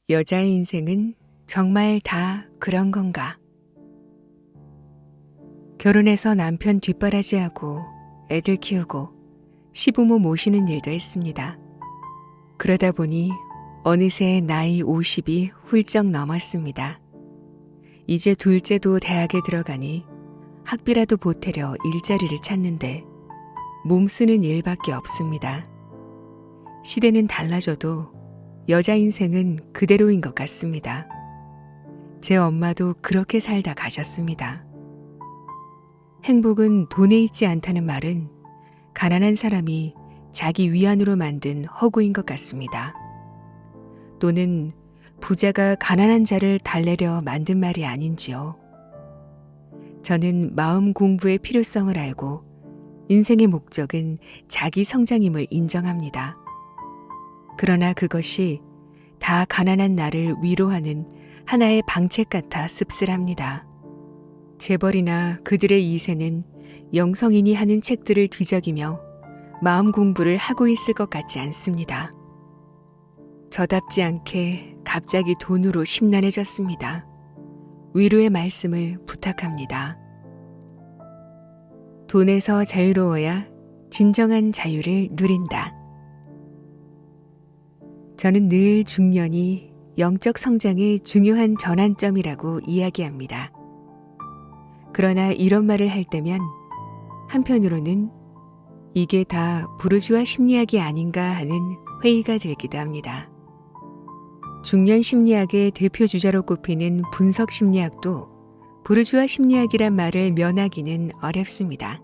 여자의 인생은 정말 다 그런 건가? 결혼해서 남편 뒷바라지하고 애들 키우고 시부모 모시는 일도 했습니다. 그러다 보니 어느새 나이 50이 훌쩍 넘었습니다. 이제 둘째도 대학에 들어가니 학비라도 보태려 일자리를 찾는데 몸 쓰는 일밖에 없습니다. 시대는 달라져도 여자 인생은 그대로인 것 같습니다. 제 엄마도 그렇게 살다 가셨습니다. 행복은 돈에 있지 않다는 말은 가난한 사람이 자기 위안으로 만든 허구인 것 같습니다. 또는 부자가 가난한 자를 달래려 만든 말이 아닌지요. 저는 마음 공부의 필요성을 알고 인생의 목적은 자기 성장임을 인정합니다. 그러나 그것이 다 가난한 나를 위로하는 하나의 방책 같아 씁쓸합니다. 재벌이나 그들의 2세는 영성인이 하는 책들을 뒤적이며 마음 공부를 하고 있을 것 같지 않습니다. 저답지 않게 갑자기 돈으로 심란해졌습니다. 위로의 말씀을 부탁합니다. 돈에서 자유로워야 진정한 자유를 누린다. 저는 늘 중년이 영적 성장의 중요한 전환점이라고 이야기합니다. 그러나 이런 말을 할 때면 한편으로는 이게 다 부르주아 심리학이 아닌가 하는 회의가 들기도 합니다. 중년 심리학의 대표 주자로 꼽히는 분석 심리학도 부르주아 심리학이란 말을 면하기는 어렵습니다.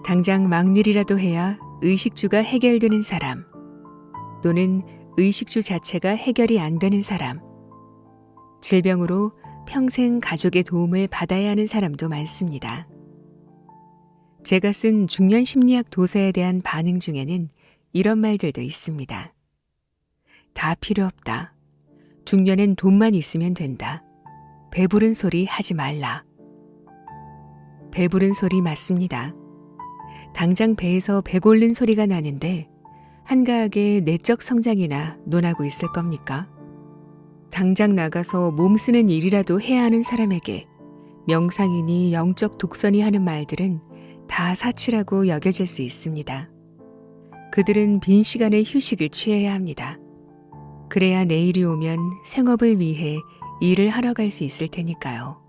당장 막일이라도 해야 의식주가 해결되는 사람, 또는 의식주 자체가 해결이 안 되는 사람, 질병으로 평생 가족의 도움을 받아야 하는 사람도 많습니다. 제가 쓴 중년 심리학 도서에 대한 반응 중에는 이런 말들도 있습니다. 다 필요 없다. 중년엔 돈만 있으면 된다. 배부른 소리 하지 말라. 배부른 소리 맞습니다. 당장 배에서 배고른 소리가 나는데 한가하게 내적 성장이나 논하고 있을 겁니까? 당장 나가서 몸 쓰는 일이라도 해야 하는 사람에게 명상이니 영적 독선이 하는 말들은 다 사치라고 여겨질 수 있습니다. 그들은 빈 시간에 휴식을 취해야 합니다. 그래야 내일이 오면 생업을 위해 일을 하러 갈 수 있을 테니까요.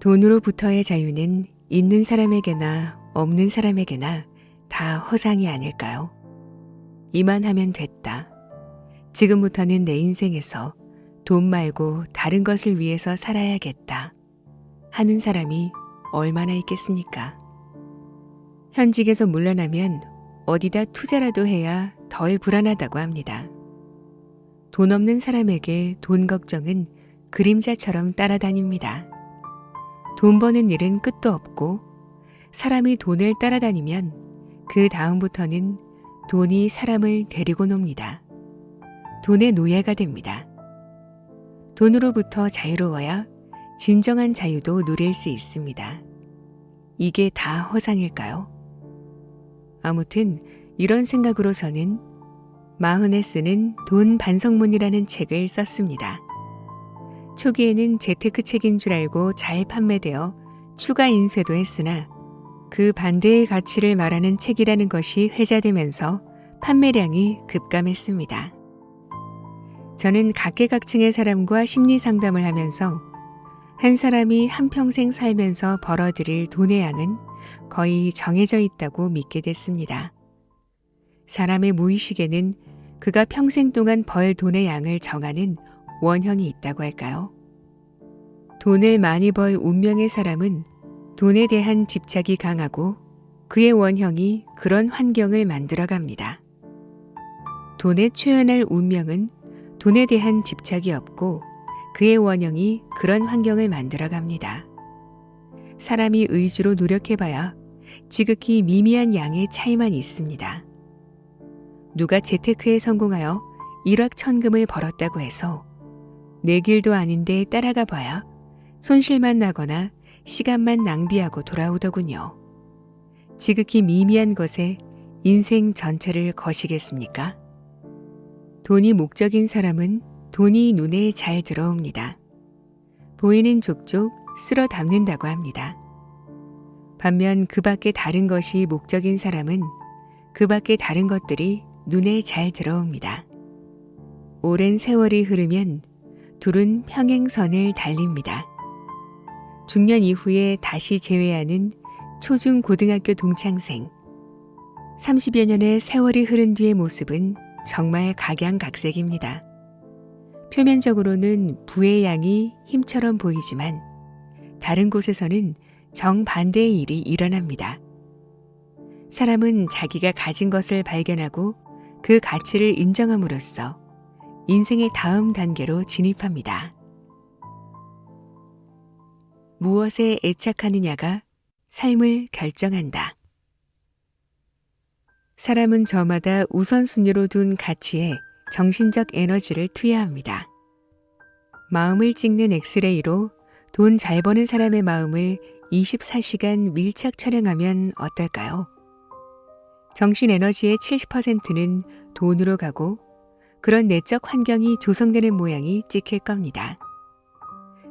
돈으로부터의 자유는 있는 사람에게나 없는 사람에게나 다 허상이 아닐까요? 이만하면 됐다. 지금부터는 내 인생에서 돈 말고 다른 것을 위해서 살아야겠다 하는 사람이 얼마나 있겠습니까? 현직에서 물러나면 어디다 투자라도 해야 덜 불안하다고 합니다. 돈 없는 사람에게 돈 걱정은 그림자처럼 따라다닙니다. 돈 버는 일은 끝도 없고 사람이 돈을 따라다니면 그 다음부터는 돈이 사람을 데리고 놉니다. 돈의 노예가 됩니다. 돈으로부터 자유로워야 진정한 자유도 누릴 수 있습니다. 이게 다 허상일까요? 아무튼 이런 생각으로 저는 마흔에 쓰는 돈 반성문이라는 책을 썼습니다. 초기에는 재테크 책인 줄 알고 잘 판매되어 추가 인쇄도 했으나 그 반대의 가치를 말하는 책이라는 것이 회자되면서 판매량이 급감했습니다. 저는 각계각층의 사람과 심리 상담을 하면서 한 사람이 한평생 살면서 벌어들일 돈의 양은 거의 정해져 있다고 믿게 됐습니다. 사람의 무의식에는 그가 평생 동안 벌 돈의 양을 정하는 원형이 있다고 할까요? 돈을 많이 벌 운명의 사람은 돈에 대한 집착이 강하고 그의 원형이 그런 환경을 만들어갑니다. 돈에 초연할 운명은 돈에 대한 집착이 없고 그의 원형이 그런 환경을 만들어갑니다. 사람이 의지로 노력해봐야 지극히 미미한 양의 차이만 있습니다. 누가 재테크에 성공하여 일확천금을 벌었다고 해서 내 길도 아닌데 따라가 봐야 손실만 나거나 시간만 낭비하고 돌아오더군요. 지극히 미미한 것에 인생 전체를 거시겠습니까? 돈이 목적인 사람은 돈이 눈에 잘 들어옵니다. 보이는 족족 쓸어 담는다고 합니다. 반면 그 밖에 다른 것이 목적인 사람은 그 밖에 다른 것들이 눈에 잘 들어옵니다. 오랜 세월이 흐르면 둘은 평행선을 달립니다. 중년 이후에 다시 재회하는 초중 고등학교 동창생. 30여 년의 세월이 흐른 뒤의 모습은 정말 각양각색입니다. 표면적으로는 부의 양이 힘처럼 보이지만 다른 곳에서는 정반대의 일이 일어납니다. 사람은 자기가 가진 것을 발견하고 그 가치를 인정함으로써 인생의 다음 단계로 진입합니다. 무엇에 애착하느냐가 삶을 결정한다. 사람은 저마다 우선순위로 둔 가치에 정신적 에너지를 투여합니다. 마음을 찍는 엑스레이로 돈 잘 버는 사람의 마음을 24시간 밀착 촬영하면 어떨까요? 정신 에너지의 70%는 돈으로 가고 그런 내적 환경이 조성되는 모양이 찍힐 겁니다.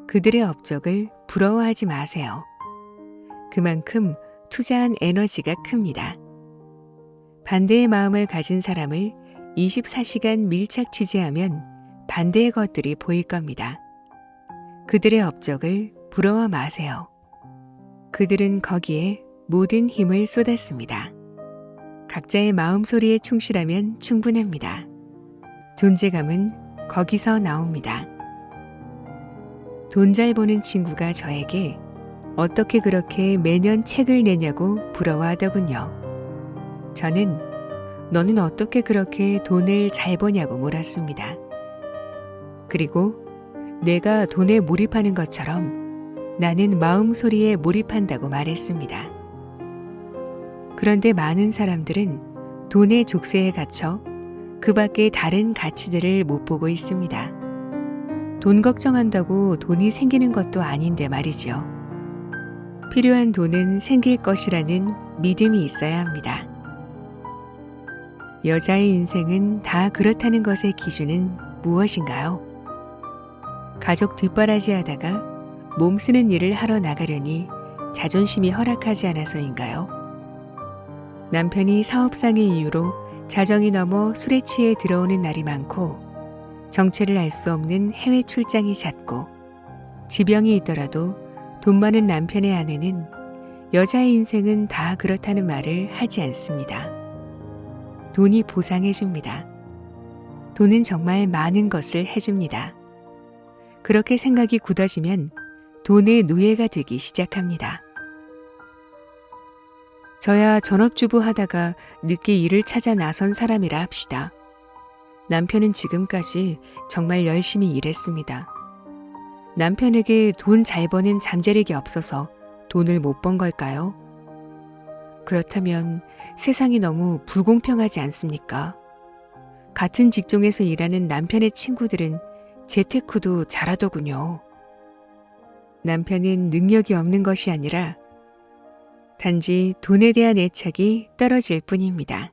그들의 업적을 부러워하지 마세요. 그만큼 투자한 에너지가 큽니다. 반대의 마음을 가진 사람을 24시간 밀착 취재하면 반대의 것들이 보일 겁니다. 그들의 업적을 부러워 마세요. 그들은 거기에 모든 힘을 쏟았습니다. 각자의 마음소리에 충실하면 충분합니다. 존재감은 거기서 나옵니다. 돈 잘 버는 친구가 저에게 어떻게 그렇게 매년 책을 내냐고 부러워하더군요. 저는 너는 어떻게 그렇게 돈을 잘 버냐고 물었습니다. 그리고 내가 돈에 몰입하는 것처럼 나는 마음소리에 몰입한다고 말했습니다. 그런데 많은 사람들은 돈의 족쇄에 갇혀 그 밖에 다른 가치들을 못 보고 있습니다. 돈 걱정한다고 돈이 생기는 것도 아닌데 말이죠. 필요한 돈은 생길 것이라는 믿음이 있어야 합니다. 여자의 인생은 다 그렇다는 것의 기준은 무엇인가요? 가족 뒷바라지 하다가 몸 쓰는 일을 하러 나가려니 자존심이 허락하지 않아서인가요? 남편이 사업상의 이유로 자정이 넘어 술에 취해 들어오는 날이 많고 정체를 알 수 없는 해외 출장이 잦고 지병이 있더라도 돈 많은 남편의 아내는 여자의 인생은 다 그렇다는 말을 하지 않습니다. 돈이 보상해줍니다. 돈은 정말 많은 것을 해줍니다. 그렇게 생각이 굳어지면 돈의 노예가 되기 시작합니다. 저야 전업주부 하다가 늦게 일을 찾아 나선 사람이라 합시다. 남편은 지금까지 정말 열심히 일했습니다. 남편에게 돈 잘 버는 잠재력이 없어서 돈을 못 번 걸까요? 그렇다면 세상이 너무 불공평하지 않습니까? 같은 직종에서 일하는 남편의 친구들은 재택 후도 잘하더군요. 남편은 능력이 없는 것이 아니라 단지 돈에 대한 애착이 떨어질 뿐입니다.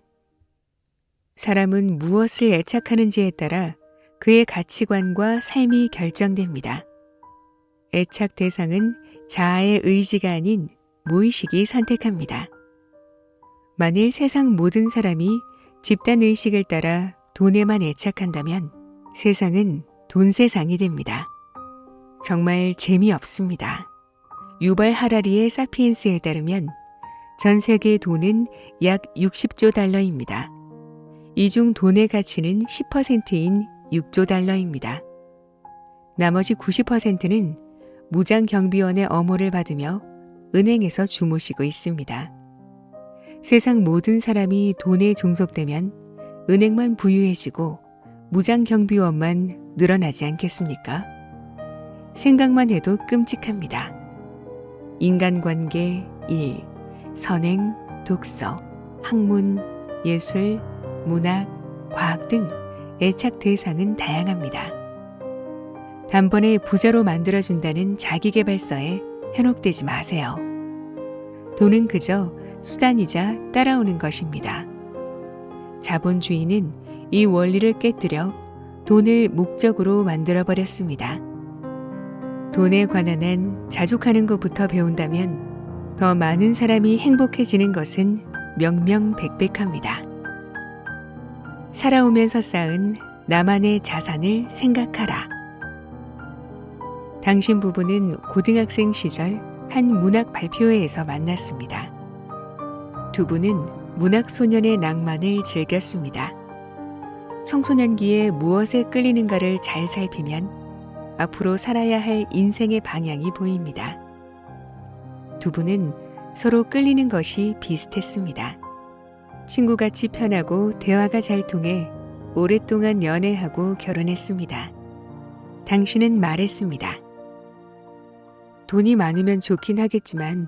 사람은 무엇을 애착하는지에 따라 그의 가치관과 삶이 결정됩니다. 애착 대상은 자아의 의지가 아닌 무의식이 선택합니다. 만일 세상 모든 사람이 집단 의식을 따라 돈에만 애착한다면 세상은 돈 세상이 됩니다. 정말 재미없습니다. 유발 하라리의 사피엔스에 따르면 전 세계의 돈은 약 60조 달러입니다. 이 중 돈의 가치는 10%인 6조 달러입니다. 나머지 90%는 무장경비원의 엄호를 받으며 은행에서 주무시고 있습니다. 세상 모든 사람이 돈에 종속되면 은행만 부유해지고 무장경비원만 늘어나지 않겠습니까? 생각만 해도 끔찍합니다. 인간관계, 일, 선행, 독서, 학문, 예술, 문학, 과학 등 애착 대상은 다양합니다. 단번에 부자로 만들어준다는 자기계발서에 현혹되지 마세요. 돈은 그저 수단이자 따라오는 것입니다. 자본주의는 이 원리를 깨뜨려 돈을 목적으로 만들어버렸습니다. 돈에 관한 한 자족하는 것부터 배운다면 더 많은 사람이 행복해지는 것은 명명백백합니다. 살아오면서 쌓은 나만의 자산을 생각하라. 당신 부부는 고등학생 시절 한 문학 발표회에서 만났습니다. 두 분은 문학 소년의 낭만을 즐겼습니다. 청소년기에 무엇에 끌리는가를 잘 살피면 앞으로 살아야 할 인생의 방향이 보입니다. 두 분은 서로 끌리는 것이 비슷했습니다. 친구같이 편하고 대화가 잘 통해 오랫동안 연애하고 결혼했습니다. 당신은 말했습니다. 돈이 많으면 좋긴 하겠지만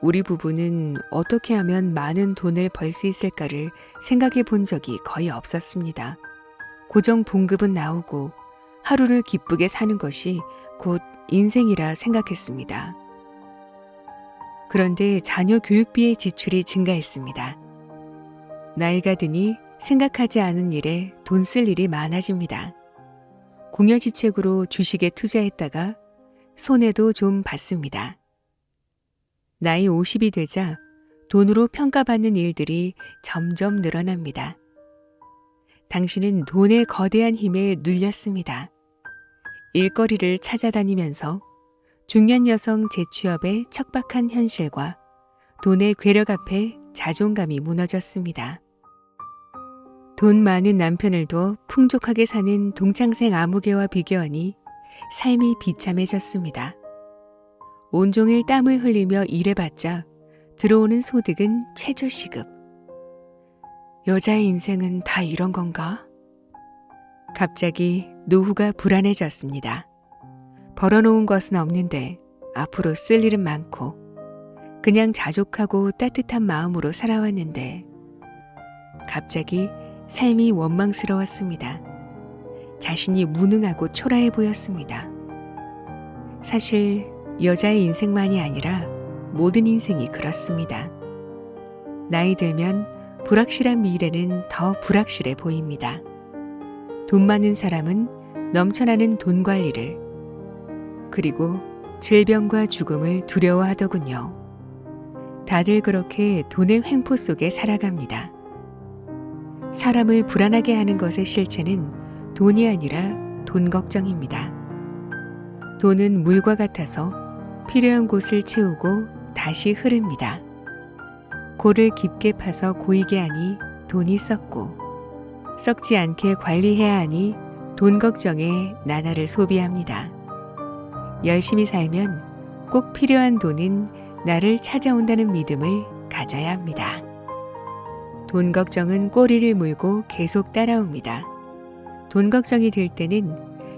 우리 부부는 어떻게 하면 많은 돈을 벌 수 있을까를 생각해 본 적이 거의 없었습니다. 고정 봉급은 나오고 하루를 기쁘게 사는 것이 곧 인생이라 생각했습니다. 그런데 자녀 교육비의 지출이 증가했습니다. 나이가 드니 생각하지 않은 일에 돈 쓸 일이 많아집니다. 궁여지책으로 주식에 투자했다가 손해도 좀 봤습니다. 나이 50이 되자 돈으로 평가받는 일들이 점점 늘어납니다. 당신은 돈의 거대한 힘에 눌렸습니다. 일거리를 찾아다니면서 중년 여성 재취업의 척박한 현실과 돈의 괴력 앞에 자존감이 무너졌습니다. 돈 많은 남편을 둬 풍족하게 사는 동창생 아무개와 비교하니 삶이 비참해졌습니다. 온종일 땀을 흘리며 일해봤자 들어오는 소득은 최저시급. 여자의 인생은 다 이런 건가? 갑자기 노후가 불안해졌습니다. 벌어놓은 것은 없는데 앞으로 쓸 일은 많고 그냥 자족하고 따뜻한 마음으로 살아왔는데 갑자기 삶이 원망스러웠습니다. 자신이 무능하고 초라해 보였습니다. 사실 여자의 인생만이 아니라 모든 인생이 그렇습니다. 나이 들면 불확실한 미래는 더 불확실해 보입니다. 돈 많은 사람은 넘쳐나는 돈 관리를 그리고 질병과 죽음을 두려워하더군요. 다들 그렇게 돈의 횡포 속에 살아갑니다. 사람을 불안하게 하는 것의 실체는 돈이 아니라 돈 걱정입니다. 돈은 물과 같아서 필요한 곳을 채우고 다시 흐릅니다. 골을 깊게 파서 고이게 하니 돈이 썩고 썩지 않게 관리해야 하니 돈 걱정에 나날을 소비합니다. 열심히 살면 꼭 필요한 돈은 나를 찾아온다는 믿음을 가져야 합니다. 돈 걱정은 꼬리를 물고 계속 따라옵니다. 돈 걱정이 들 때는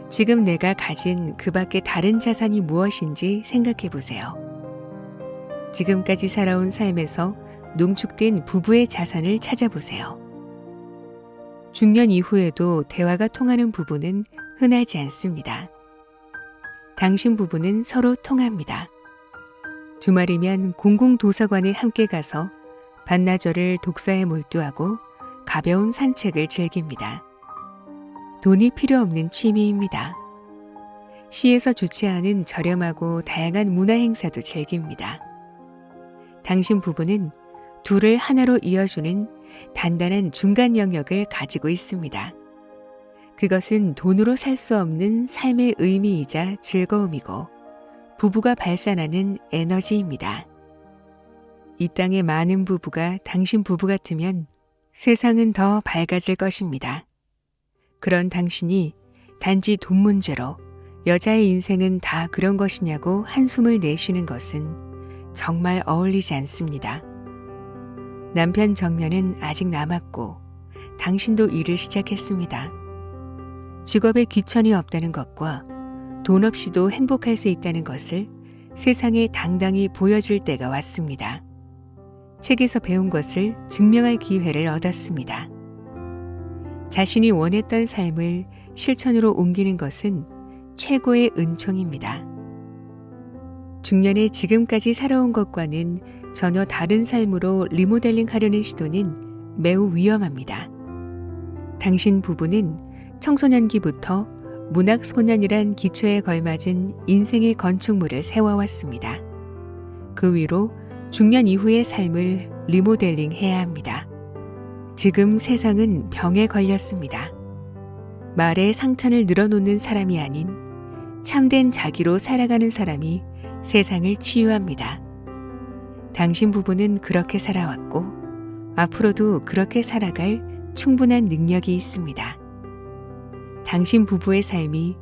지금 내가 가진 그 밖에 다른 자산이 무엇인지 생각해 보세요. 지금까지 살아온 삶에서 농축된 부부의 자산을 찾아보세요. 중년 이후에도 대화가 통하는 부부는 흔하지 않습니다. 당신 부부는 서로 통합니다. 주말이면 공공도서관에 함께 가서 반나절을 독서에 몰두하고 가벼운 산책을 즐깁니다. 돈이 필요 없는 취미입니다. 시에서 주최하는 저렴하고 다양한 문화 행사도 즐깁니다. 당신 부부는 둘을 하나로 이어주는 단단한 중간 영역을 가지고 있습니다. 그것은 돈으로 살 수 없는 삶의 의미이자 즐거움이고 부부가 발산하는 에너지입니다. 이 땅의 많은 부부가 당신 부부 같으면 세상은 더 밝아질 것입니다. 그런 당신이 단지 돈 문제로 여자의 인생은 다 그런 것이냐고 한숨을 내쉬는 것은 정말 어울리지 않습니다. 남편 정년은 아직 남았고 당신도 일을 시작했습니다. 직업에 귀천이 없다는 것과 돈 없이도 행복할 수 있다는 것을 세상에 당당히 보여줄 때가 왔습니다. 책에서 배운 것을 증명할 기회를 얻었습니다. 자신이 원했던 삶을 실천으로 옮기는 것은 최고의 은총입니다. 중년에 지금까지 살아온 것과는 전혀 다른 삶으로 리모델링 하려는 시도는 매우 위험합니다. 당신 부부는 청소년기부터 문학소년이란 기초에 걸맞은 인생의 건축물을 세워왔습니다. 그 위로 중년 이후의 삶을 리모델링 해야 합니다. 지금 세상은 병에 걸렸습니다. 말에 상처를 늘어놓는 사람이 아닌 참된 자기로 살아가는 사람이 세상을 치유합니다. 당신 부부는 그렇게 살아왔고 앞으로도 그렇게 살아갈 충분한 능력이 있습니다. 당신 부부의 삶이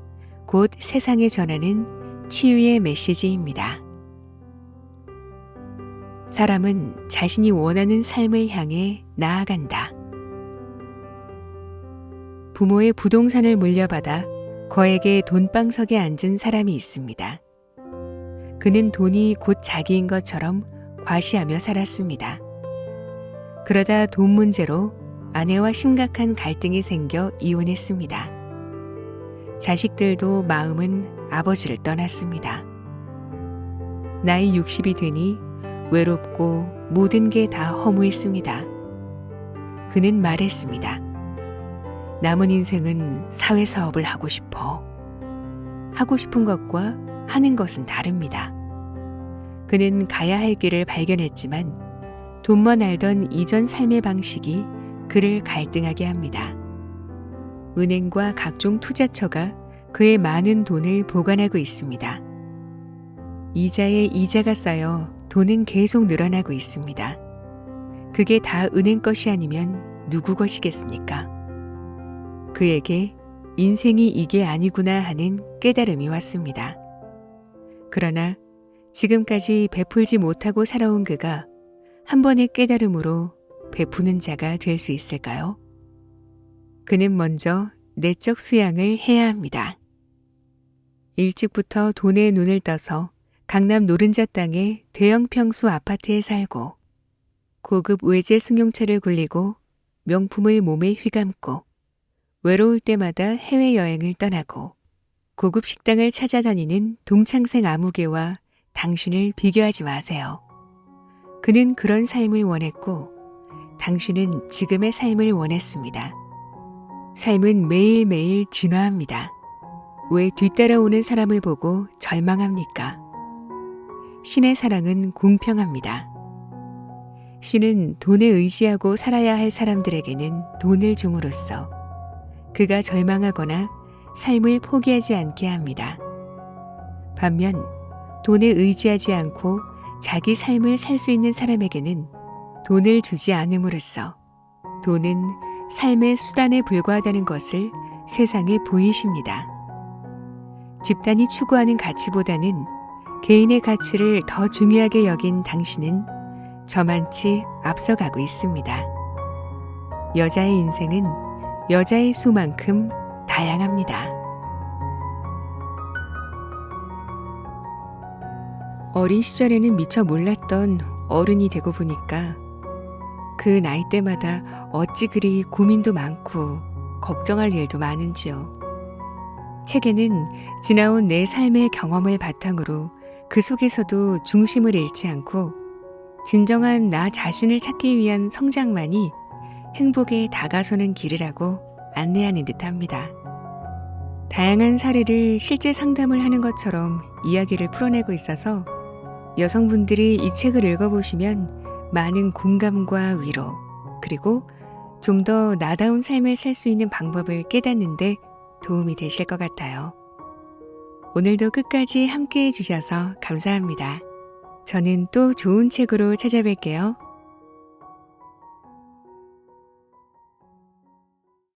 곧 세상에 전하는 치유의 메시지입니다. 사람은 자신이 원하는 삶을 향해 나아간다. 부모의 부동산을 물려받아 거액의 돈방석에 앉은 사람이 있습니다. 그는 돈이 곧 자기인 것처럼 과시하며 살았습니다. 그러다 돈 문제로 아내와 심각한 갈등이 생겨 이혼했습니다. 자식들도 마음은 아버지를 떠났습니다. 나이 60이 되니 외롭고 모든 게 다 허무했습니다. 그는 말했습니다. 남은 인생은 사회사업을 하고 싶어. 하고 싶은 것과 하는 것은 다릅니다. 그는 가야 할 길을 발견했지만 돈만 알던 이전 삶의 방식이 그를 갈등하게 합니다. 은행과 각종 투자처가 그의 많은 돈을 보관하고 있습니다. 이자에 이자가 쌓여 돈은 계속 늘어나고 있습니다. 그게 다 은행 것이 아니면 누구 것이겠습니까? 그에게 인생이 이게 아니구나 하는 깨달음이 왔습니다. 그러나 지금까지 베풀지 못하고 살아온 그가 한 번의 깨달음으로 베푸는 자가 될 수 있을까요? 그는 먼저 내적 수양을 해야 합니다. 일찍부터 돈에 눈을 떠서 강남 노른자 땅의 대형 평수 아파트에 살고 고급 외제 승용차를 굴리고 명품을 몸에 휘감고 외로울 때마다 해외여행을 떠나고 고급 식당을 찾아다니는 동창생 아무개와 당신을 비교하지 마세요. 그는 그런 삶을 원했고 당신은 지금의 삶을 원했습니다. 삶은 매일매일 진화합니다. 왜 뒤따라오는 사람을 보고 절망합니까? 신의 사랑은 공평합니다. 신은 돈에 의지하고 살아야 할 사람들에게는 돈을 줌으로써 그가 절망하거나 삶을 포기하지 않게 합니다. 반면 돈에 의지하지 않고 자기 삶을 살 수 있는 사람에게는 돈을 주지 않음으로써 돈은 삶의 수단에 불과하다는 것을 세상에 보이십니다. 집단이 추구하는 가치보다는 개인의 가치를 더 중요하게 여긴 당신은 저만치 앞서가고 있습니다. 여자의 인생은 여자의 수만큼 다양합니다. 어린 시절에는 미처 몰랐던 어른이 되고 보니까 그 나이 때마다 어찌 그리 고민도 많고 걱정할 일도 많은지요. 책에는 지나온 내 삶의 경험을 바탕으로 그 속에서도 중심을 잃지 않고 진정한 나 자신을 찾기 위한 성장만이 행복에 다가서는 길이라고 안내하는 듯합니다. 다양한 사례를 실제 상담을 하는 것처럼 이야기를 풀어내고 있어서 여성분들이 이 책을 읽어보시면 많은 공감과 위로, 그리고 좀 더 나다운 삶을 살 수 있는 방법을 깨닫는 데 도움이 되실 것 같아요. 오늘도 끝까지 함께 해주셔서 감사합니다. 저는 또 좋은 책으로 찾아뵐게요.